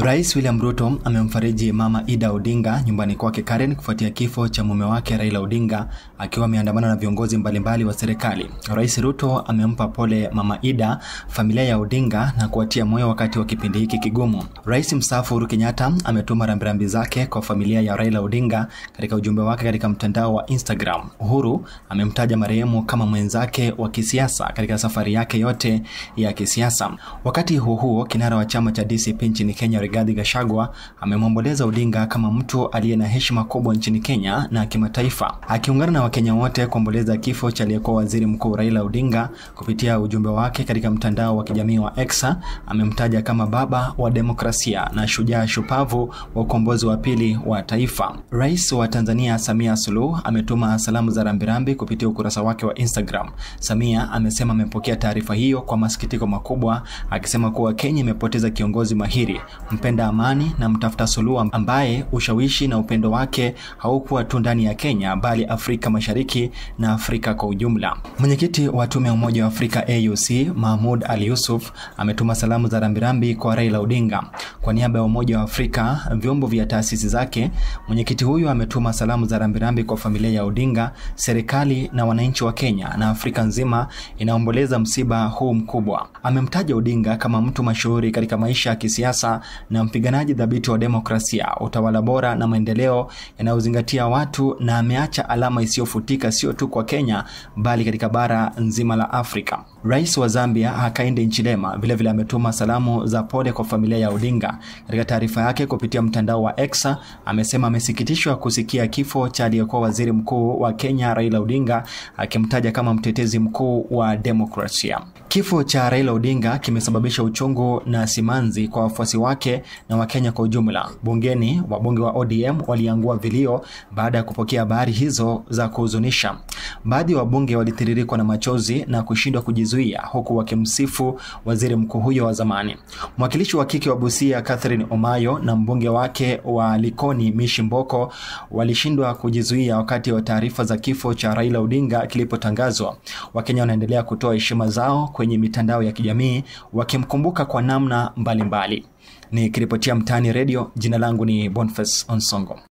Rais William Ruto amemfariji Mama Ida Odinga nyumbani kwake Karen kufuatia kifo cha mume wake Raila Odinga akiwa ameandamana na viongozi mbalimbali wa serikali. Rais Ruto amempa pole Mama Ida, familia ya Odinga na kuwatia moyo wakati wa kipindi hiki kigumu. Rais mstaafu Uhuru Kenyatta ametuma rambirambi zake kwa familia ya Raila Odinga katika ujumbe wake katika mtandao wa Instagram. Uhuru amemtaja marehemu kama mwenzake wa kisiasa katika safari yake yote ya kisiasa. Wakati huo kinara wa chama cha DCP nchini Kenya Rigathi Gachagua amemwomboleza Odinga kama mtu aliye na heshima kubwa nchini Kenya na kimataifa. Akiungana na Wakenya wote kuomboleza kifo cha aliyekuwa waziri mkuu Raila Odinga, kupitia ujumbe wake katika mtandao wa kijamii wa X, amemtaja kama baba wa demokrasia na shujaa shupavu wa ukombozi wa pili wa taifa. Rais wa Tanzania Samia Suluhu ametuma salamu za rambirambi kupitia ukurasa wake wa Instagram. Samia amesema amepokea taarifa hiyo kwa masikitiko makubwa, akisema kuwa Kenya imepoteza kiongozi mahiri, mpenda amani na mtafuta suluhu ambaye ushawishi na upendo wake haukuwa tu ndani ya Kenya bali Afrika Mashariki na Afrika kwa ujumla. Mwenyekiti wa tume ya Umoja wa Afrika AUC Mahmoud Ali Yusuf ametuma salamu za rambirambi kwa Raila Odinga. Kwa niaba ya Umoja wa Afrika, vyombo vya taasisi zake, mwenyekiti huyu ametuma salamu za rambirambi kwa familia ya Odinga, serikali na wananchi wa Kenya na Afrika nzima inaomboleza msiba huu mkubwa. Amemtaja Odinga kama mtu mashuhuri katika maisha ya kisiasa na mpiganaji dhabiti wa demokrasia, utawala bora na maendeleo yanayozingatia watu, na ameacha alama isiyofutika sio tu kwa Kenya bali katika bara nzima la Afrika. Rais wa Zambia Hakainde Hichilema vile ametuma salamu za pole kwa familia ya Odinga. Katika taarifa yake kupitia mtandao wa X, amesema amesikitishwa kusikia kifo cha aliyekuwa waziri mkuu wa Kenya Raila Odinga, akimtaja kama mtetezi mkuu wa demokrasia. Kifo cha Raila Odinga kimesababisha uchungu na simanzi kwa wafuasi wake na Wakenya kwa ujumla. Bungeni, wabunge wa ODM waliangua vilio baada ya kupokea habari hizo za kuhuzunisha. Baadhi ya wabunge walitiririkwa na machozi na kushindwa kujizuia, huku wakimsifu waziri mkuu huyo wa zamani. Mwakilishi wa kike wa Busia Catherine Omayo na mbunge wake wa Likoni Mishi Mboko walishindwa kujizuia wakati wa taarifa za kifo cha Raila Odinga kilipotangazwa. Wakenya wanaendelea kutoa heshima zao kwenye mitandao ya kijamii wakimkumbuka kwa namna mbalimbali. Nikiripotia Mtaani Radio, jina langu ni Boniface Onsongo.